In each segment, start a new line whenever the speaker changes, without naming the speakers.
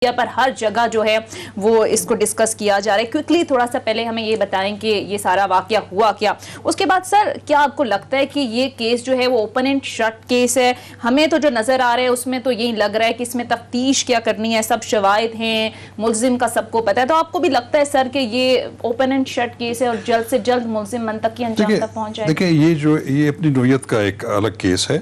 پر ہر جگہ جو ہے وہ اس کو ڈسکس کیا جا رہا ہے. کوئکلی تھوڑا سا پہلے ہمیں یہ بتائیں کہ یہ سارا واقعہ ہوا کیا. اس کے بعد سر کیا آپ کو لگتا ہے کہ یہ کیس جو ہے وہ اوپن اینڈ شٹ کیس ہے؟ ہمیں تو جو نظر آ رہا ہے اس میں تو یہی لگ رہا ہے کہ اس میں تفتیش کیا کرنی ہے, سب شواہد ہیں, ملزم کا سب کو پتہ ہے. تو آپ کو بھی لگتا ہے سر کہ یہ اوپن اینڈ شٹ کیس ہے اور جلد سے جلد ملزم منطقی انجام تک پہنچ جائے؟
دیکھیں یہ اپنی نوعیت کا ایک الگ کیس ہے.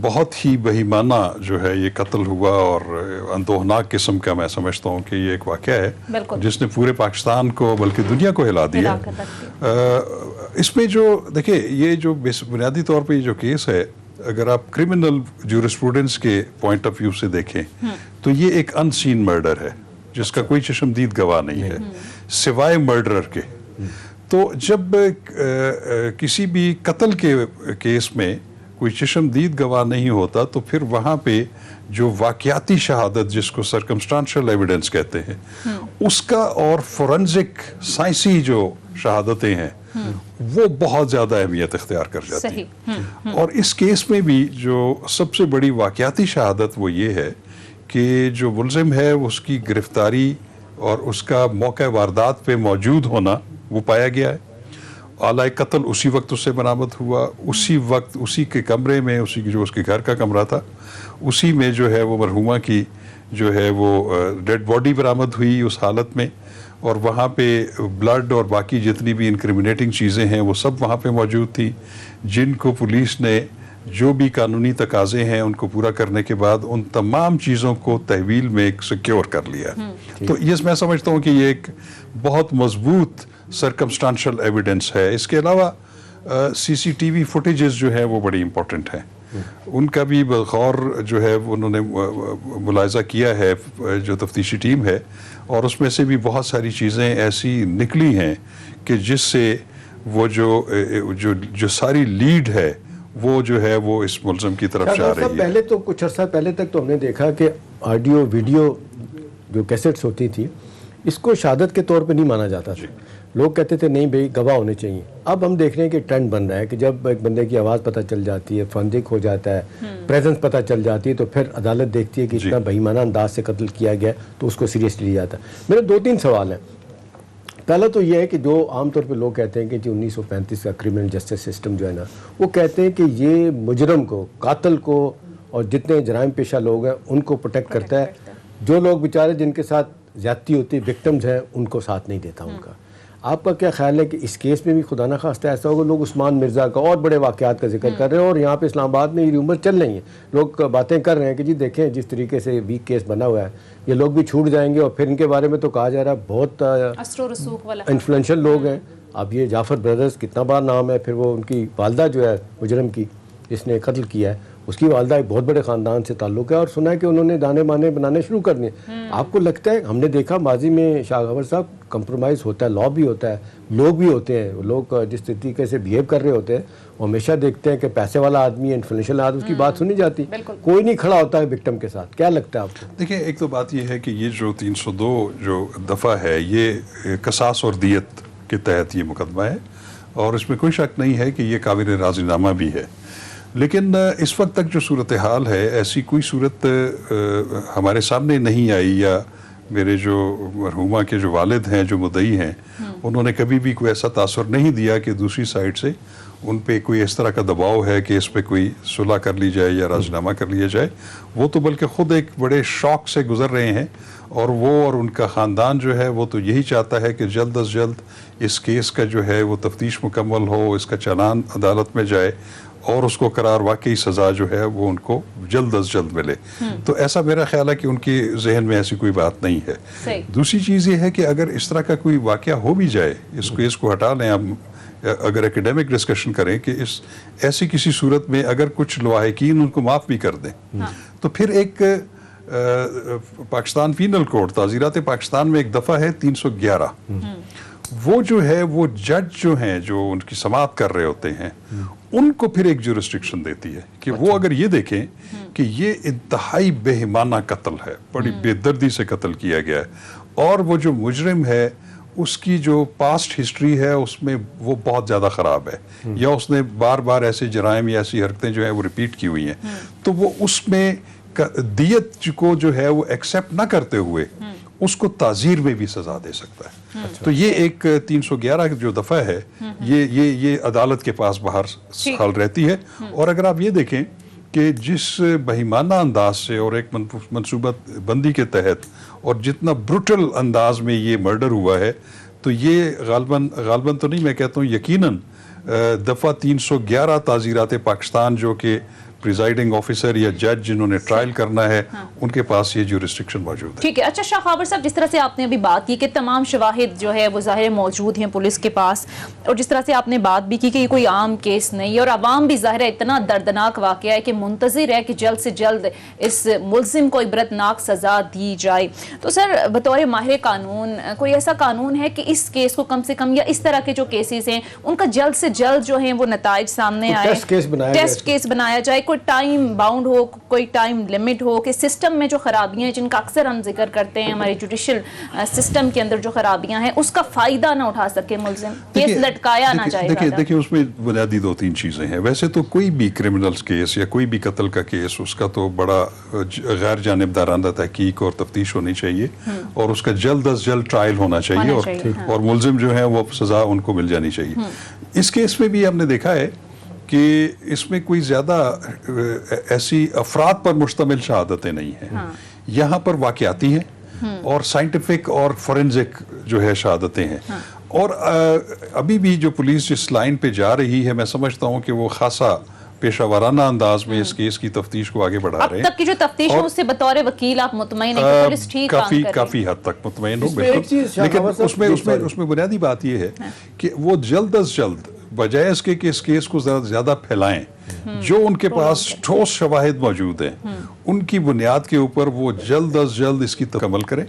بہت ہی بہیمانہ جو ہے یہ قتل ہوا اور اندوہناک قسم کا میں سمجھتا ہوں کہ یہ ایک واقعہ ہے جس نے پورے پاکستان کو بلکہ دنیا کو ہلا دیا. اس میں جو دیکھیں یہ جو بنیادی طور پہ یہ جو کیس ہے, اگر آپ کرمنل جورسپروڈنس کے پوائنٹ آف ویو سے دیکھیں تو یہ ایک ان سین مرڈر ہے جس کا کوئی چشمدید گواہ نہیں ہے سوائے مرڈرر کے. تو جب کسی بھی قتل کے کیس میں کوئی چشمدید گواہ نہیں ہوتا تو پھر وہاں پہ جو واقعاتی شہادت جس کو سرکمسٹانشل ایویڈنس کہتے ہیں اس کا اور فورنزک سائنسی جو شہادتیں ہیں وہ بہت زیادہ اہمیت اختیار کر جاتی ہیں. اور اس کیس میں بھی جو سب سے بڑی واقعاتی شہادت وہ یہ ہے کہ جو ملزم ہے اس کی گرفتاری اور اس کا موقع واردات پہ موجود ہونا وہ پایا گیا ہے. آلہ قتل اسی وقت اس سے برآمد ہوا, اسی وقت اسی کے کمرے میں, اسی کی جو اس کے گھر کا کمرہ تھا اسی میں جو ہے وہ مرحومہ کی جو ہے وہ ڈیڈ باڈی برآمد ہوئی اس حالت میں, اور وہاں پہ بلڈ اور باقی جتنی بھی انکریمنیٹنگ چیزیں ہیں وہ سب وہاں پہ موجود تھیں, جن کو پولیس نے جو بھی قانونی تقاضے ہیں ان کو پورا کرنے کے بعد ان تمام چیزوں کو تحویل میں سیکیور کر لیا. تو یہ میں سمجھتا ہوں کہ یہ ایک بہت مضبوط سرکمسٹانشل ایویڈنس ہے. اس کے علاوہ سی سی ٹی وی فوٹیجز جو ہے وہ بڑی امپورٹنٹ ہیں, ان کا بھی بغور جو ہے انہوں نے ملاحظہ کیا ہے جو تفتیشی ٹیم ہے, اور اس میں سے بھی بہت ساری چیزیں ایسی نکلی ہیں کہ جس سے وہ جو ساری لیڈ ہے وہ جو ہے وہ اس ملزم کی طرف جا رہی ہے.
پہلے تو کچھ عرصہ پہلے تک تو ہم نے دیکھا کہ آڈیو ویڈیو جو کیسٹس ہوتی تھی اس کو شہادت کے طور پہ نہیں مانا جاتا تھا. لوگ کہتے تھے نہیں بھئی گواہ ہونے چاہیے. اب ہم دیکھ رہے ہیں کہ ٹرینڈ بن رہا ہے کہ جب ایک بندے کی آواز پتہ چل جاتی ہے, فورنزک ہو جاتا ہے, پریزنس پتہ چل جاتی ہے, تو پھر عدالت دیکھتی ہے کہ اتنا بہیمانہ انداز سے قتل کیا گیا تو اس کو سیریسلی لیا جاتا ہے. میرے 2-3 سوال ہیں. پہلا تو یہ ہے کہ جو عام طور پہ لوگ کہتے ہیں کہ جو 1935 کا کرمنل جسٹس سسٹم جو ہے نا, وہ کہتے ہیں کہ یہ مجرم کو, قاتل کو اور جتنے جرائم پیشہ لوگ ہیں ان کو پروٹیکٹ کرتا ہے. جو لوگ بیچارے جن کے ساتھ زیادتی ہوتی ہے, وکٹمز ہیں, ان کو ساتھ نہیں دیتا ان کا. آپ کا کیا خیال ہے کہ اس کیس میں بھی خدا نہ خواستہ ایسا ہوگا؟ لوگ عثمان مرزا کا اور بڑے واقعات کا ذکر کر رہے ہیں اور یہاں پہ اسلام آباد میں یہ رومر چل رہی ہیں, لوگ باتیں کر رہے ہیں کہ جی دیکھیں جس طریقے سے ویک کیس بنا ہوا ہے یہ لوگ بھی چھوٹ جائیں گے. اور پھر ان کے بارے میں تو کہا جا رہا ہے بہت انفلوئنشل لوگ ہیں. اب یہ جعفر بردرز کتنا بڑا نام ہے, پھر وہ ان کی والدہ جو ہے مجرم کی جس نے قتل کیا ہے اس کی والدہ ایک بہت بڑے خاندان سے تعلق ہے, اور سنا ہے کہ انہوں نے دانے بانے بنانے شروع کر دیے. آپ کو لگتا ہے, ہم نے دیکھا ماضی میں شاہ غور صاحب, کمپرومائز ہوتا ہے, لا بھی ہوتا ہے, لوگ بھی ہوتے ہیں, لوگ جس طریقے سے بیہیو کر رہے ہوتے ہیں وہ ہمیشہ دیکھتے ہیں کہ پیسے والا آدمی ہے, انفلوئنشل آدمی, اس کی بات سنی جاتی, کوئی نہیں کھڑا ہوتا ہے وکٹم کے ساتھ. کیا لگتا ہے آپ کو؟
دیکھیں ایک تو بات یہ ہے کہ یہ جو 302 جو دفعہ ہے یہ قصاص اور دیت کے تحت یہ مقدمہ ہے, اور اس میں کوئی شک نہیں ہے کہ یہ قابل راضی نامہ بھی ہے. لیکن اس وقت تک جو صورتحال ہے ایسی کوئی صورت ہمارے سامنے نہیں آئی, یا میرے جو مرحومہ کے جو والد ہیں جو مدعی ہیں انہوں نے کبھی بھی کوئی ایسا تاثر نہیں دیا کہ دوسری سائڈ سے ان پہ کوئی اس طرح کا دباؤ ہے کہ اس پہ کوئی صلح کر لی جائے یا راضی نامہ کر لیا جائے. وہ تو بلکہ خود ایک بڑے شوق سے گزر رہے ہیں, اور وہ اور ان کا خاندان جو ہے وہ تو یہی چاہتا ہے کہ جلد از جلد اس کیس کا جو ہے وہ تفتیش مکمل ہو, اس کا چلان عدالت میں جائے اور اس کو قرار واقعی سزا جو ہے وہ ان کو جلد از جلد ملے. تو ایسا میرا خیال ہے کہ ان کے ذہن میں ایسی کوئی بات نہیں ہے. دوسری چیز یہ ہے کہ اگر اس طرح کا کوئی واقعہ ہو بھی جائے, اس کیس کو ہٹا لیں, ہم اگر اکیڈیمک ڈسکشن کریں کہ اس ایسی کسی صورت میں اگر کچھ لواحقین ان کو معاف بھی کر دیں تو پھر ایک پاکستان پینل کوڈ تعزیرات پاکستان میں ایک دفعہ ہے 311, وہ جو ہے وہ جج جو ہیں جو ان کی سماعت کر رہے ہوتے ہیں ان کو پھر ایک جورسڈکشن دیتی ہے کہ وہ اگر یہ دیکھیں کہ یہ انتہائی بہیمانہ قتل ہے, بڑی بے دردی سے قتل کیا گیا ہے, اور وہ جو مجرم ہے اس کی جو پاسٹ ہسٹری ہے اس میں وہ بہت زیادہ خراب ہے, یا اس نے بار بار ایسے جرائم یا ایسی حرکتیں جو ہیں وہ ریپیٹ کی ہوئی ہیں, تو وہ اس میں دیت کو جو ہے وہ ایکسیپٹ نہ کرتے ہوئے اس کو تعزیر میں بھی سزا دے سکتا ہے. تو یہ ایک 311 جو دفعہ ہے یہ عدالت کے پاس باہر حال رہتی ہے. اور اگر آپ یہ دیکھیں کہ جس بہیمانہ انداز سے اور ایک منصوبہ بندی کے تحت اور جتنا بروٹل انداز میں یہ مرڈر ہوا ہے, تو یہ غالباً تو نہیں, میں کہتا ہوں یقیناً دفعہ 311 تعزیرات پاکستان جو کہ پریزائڈنگ آفیسر یا جج جنہوں نے ٹرائل کرنا ہے ان کے پاس یہ جو ریسٹرکشن موجود ہے.
ٹھیک ہے. اچھا شاہ خاور صاحب, جس طرح سے آپ نے ابھی بات کی کہ تمام شواہد جو ہے وہ ظاہر موجود ہیں پولیس کے پاس, اور جس طرح سے آپ نے بات بھی کی کہ یہ کوئی عام کیس نہیں ہے اور عوام بھی ظاہر ہے اتنا دردناک واقعہ ہے کہ منتظر ہے کہ جلد سے جلد اس ملزم کو عبرتناک سزا دی جائے. تو سر بطور ماہر قانون کوئی ایسا قانون ہے کہ اس کیس کو کم سے کم یا اس طرح کے جو کیسز ہیں ان کا جلد سے جلد جو ہیں وہ نتائج سامنے آئے, ٹیسٹ کیس بنایا جائے, کوئی ٹائم باؤنڈ ہو, کوئی ٹائم لیمٹ ہو, کہ سسٹم میں جو خرابیاں ہیں جن کا اکثر ہم ذکر کرتے ہیں ہمارے جوڈیشل سسٹم کے اندر جو خرابیاں ہیں اس کا فائدہ نہ اٹھا سکے ملزم, کیس لٹکایا نہ جائے.
دیکھیں اس میں بنیادی 2-3 چیزیں ہیں. ویسے تو کوئی بھی کرمنل کیس یا کوئی بھی قتل کا کیس اس کا تو بڑا غیر جانبدارانہ تحقیق اور تفتیش ہونی چاہیے اور اس کا جلد از جلد ٹرائل ہونا چاہیے اور ملزم جو ہے وہ سزا ان کو مل جانی چاہیے. اس کیس میں بھی ہم نے دیکھا ہے کہ اس میں کوئی زیادہ ایسی افراد پر مشتمل شہادتیں نہیں ہیں. یہاں پر واقعاتی ہیں اور سائنٹیفک اور فورنزک جو ہے شہادتیں ہیں. اور ابھی بھی جو پولیس جس لائن پہ جا رہی ہے میں سمجھتا ہوں کہ وہ خاصا پیشہ ورانہ انداز میں اس کیس کی تفتیش کو آگے بڑھا رہے ہیں.
اب تک کی جو تفتیش ہے اس سے بطور وکیل آپ مطمئن ہیں کہ پولیس ٹھیک کام کر رہی ہے؟
کافی حد تک مطمئن ہوں بالکل. لیکن اس میں بنیادی بات یہ ہے کہ وہ جلد از جلد بجائے اس کے کہ اس کیس کو زیادہ پھیلائیں, جو ان کے پاس ٹھوس شواہد موجود ہیں ان کی بنیاد کے اوپر وہ جلد از جلد اس کی عمل کریں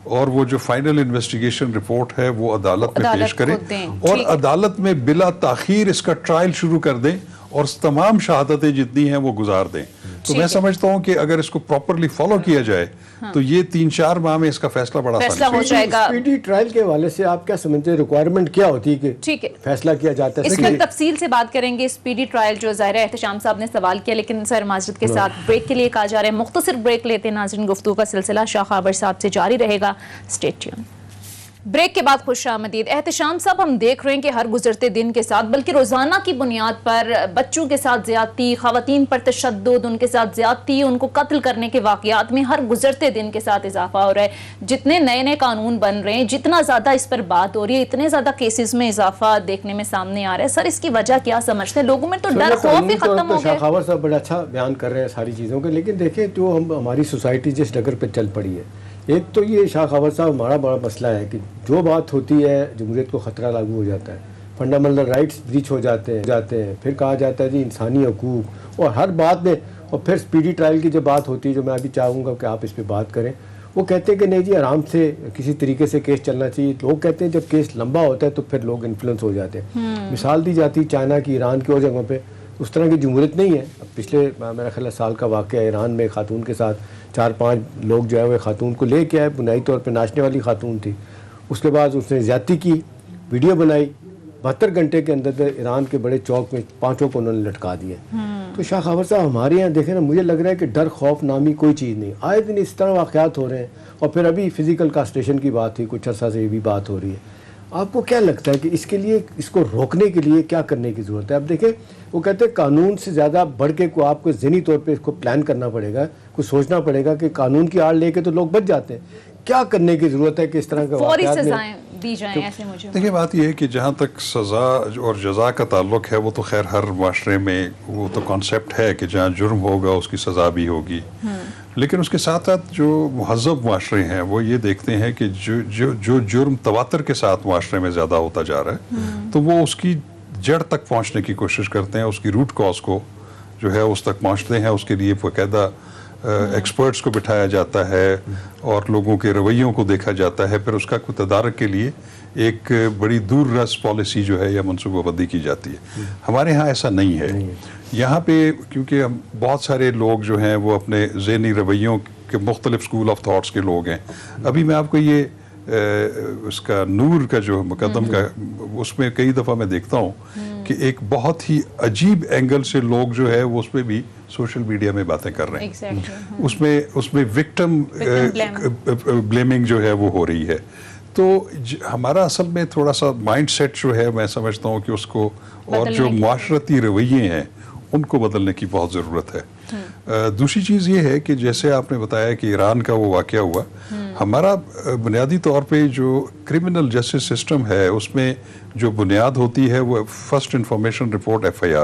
اور وہ جو فائنل انویسٹیگیشن رپورٹ ہے وہ عدالت میں پیش کریں اور عدالت میں بلا تاخیر اس کا ٹرائل شروع کر دیں اور تمام شہادتیں جتنی ہیں وہ گزار دیں. تو میں سمجھتا ہوں کہ اگر اس کو پراپرلی فالو کیا جائے تو یہ 3-4 ماہ میں اس کا فیصلہ بڑا
ہو جائے گا.
اسپیڈی ٹرائل کے حوالے سے آپ کیا سمجھتے ہیں, ریکوائرمنٹ کیا ہوتی ہے کہ فیصلہ کیا جاتا ہے؟
اس پر تفصیل سے بات کریں گے. اسپیڈی ٹرائل جو ظاہر ہے احتشام صاحب نے سوال کیا, لیکن سر معذرت کے ساتھ بریک کے لیے کہا جا رہا ہے, مختصر بریک لیتے ہیں ناظرین. گفتگو کا سلسلہ شاہ خاور صاحب سے جاری رہے گا, اسٹے ٹیون. بریک کے بعد خوش آمدید. احتشام صاحب, ہم دیکھ رہے ہیں کہ ہر گزرتے دن کے ساتھ بلکہ روزانہ کی بنیاد پر بچوں کے ساتھ زیادتی, خواتین پر تشدد, ان کے ساتھ زیادتی, ان کو قتل کرنے کے واقعات میں ہر گزرتے دن کے ساتھ اضافہ ہو رہا ہے. جتنے نئے قانون بن رہے ہیں, جتنا زیادہ اس پر بات ہو رہی ہے, اتنے زیادہ کیسز میں اضافہ دیکھنے میں سامنے آ رہا ہے. سر اس کی وجہ کیا سمجھتے ہیں؟ لوگوں میں تو ڈر خوف بھی ختم ہو گیا.
شاہ خاور صاحب بڑا اچھا بیان کر رہے ہیں ساری چیزوں کے, لیکن دیکھیں جو ہماری سوسائٹی جس ڈگر پہ چل پڑی ہے, ایک تو یہ شاہ خاور صاحب ہمارا بڑا مسئلہ ہے کہ جو بات ہوتی ہے جمہوریت کو خطرہ لاگو ہو جاتا ہے, فنڈامنٹل رائٹس بریچ ہو جاتے ہیں, پھر کہا جاتا ہے جی انسانی حقوق, اور ہر بات میں, اور پھر اسپیڈی ٹرائل کی جو بات ہوتی ہے جو میں ابھی چاہوں گا کہ آپ اس پہ بات کریں, وہ کہتے ہیں کہ نہیں جی آرام سے کسی طریقے سے کیس چلنا چاہیے. لوگ کہتے ہیں جب کیس لمبا ہوتا ہے تو پھر لوگ انفلوئنس ہو جاتے ہیں. مثال دی جاتی چائنا کی, ایران کی اور جگہوں پہ اس طرح کی جمہوریت نہیں ہے. پچھلے میرا خیال سال کا واقعہ ایران میں خاتون کے ساتھ 4-5 لوگ جو ہے وہ خاتون کو لے کے آئے, بنیادی طور پہ ناچنے والی خاتون تھی. اس کے بعد اس نے زیادتی کی, ویڈیو بنائی, 72 گھنٹے کے اندر ایران کے بڑے چوک میں 5 کو انہوں نے لٹکا دیا. تو شاہ خاور صاحب ہمارے یہاں دیکھیں نا, مجھے لگ رہا ہے کہ ڈر خوف نامی کوئی چیز نہیں. آئے دن اس طرح واقعات ہو رہے ہیں, اور پھر ابھی فزیکل کاسٹریشن کی بات تھی, کچھ عرصہ سے یہ بھی بات ہو رہی ہے. آپ کو کیا لگتا ہے کہ اس کے لیے, اس کو روکنے کے لیے کیا کرنے کی ضرورت ہے؟ اب دیکھیں وہ کہتے ہیں قانون سے زیادہ بڑھ کے کو آپ کو ذہنی طور پہ اس کو پلان کرنا پڑے گا, کچھ سوچنا پڑے گا کہ قانون کی آڑ لے کے تو لوگ بچ جاتے ہیں. کیا کرنے کی ضرورت ہے کہ اس طرح کے واقعات میں
دی جائیں ایسے؟ مجھے
دیکھیں بات یہ ہے کہ جہاں تک سزا اور جزا کا تعلق ہے وہ تو خیر ہر معاشرے میں وہ تو کانسیپٹ ہے کہ جہاں جرم ہوگا اس کی سزا بھی ہوگی, لیکن اس کے ساتھ ساتھ جو مہذب معاشرے ہیں وہ یہ دیکھتے ہیں کہ جو جرم تواتر کے ساتھ معاشرے میں زیادہ ہوتا جا رہا ہے تو وہ اس کی جڑ تک پہنچنے کی کوشش کرتے ہیں, اس کی روٹ کاز کو جو ہے اس تک پہنچتے ہیں. اس کے لیے باقاعدہ ایکسپرٹس کو بٹھایا جاتا ہے اور لوگوں کے رویوں کو دیکھا جاتا ہے, پھر اس کا کوئی تدارک کے لیے ایک بڑی دور رس پالیسی جو ہے یا منصوبہ بندی کی جاتی ہے. ہمارے ہاں ایسا نہیں ہے. یہاں پہ کیونکہ بہت سارے لوگ جو ہیں وہ اپنے ذہنی رویوں کے مختلف اسکول آف تھاٹس کے لوگ ہیں. ابھی میں آپ کو یہ اس کا نور کا جو مقدم کا اس میں کئی دفعہ میں دیکھتا ہوں کہ ایک بہت ہی عجیب اینگل سے لوگ جو ہے وہ اس پہ بھی سوشل میڈیا میں باتیں کر رہے ہیں. اس میں وکٹم بلیمنگ جو ہے وہ ہو رہی ہے. تو ہمارا اصل میں تھوڑا سا مائنڈ سیٹ جو ہے میں سمجھتا ہوں کہ اس کو اور جو معاشرتی رویے ہیں ان کو بدلنے کی بہت ضرورت ہے. دوسری چیز یہ ہے کہ جیسے آپ نے بتایا کہ ایران کا وہ واقعہ ہوا, ہمارا بنیادی طور پہ جو کرمنل جسٹس سسٹم ہے اس میں جو بنیاد ہوتی ہے وہ فرسٹ انفارمیشن رپورٹ FIR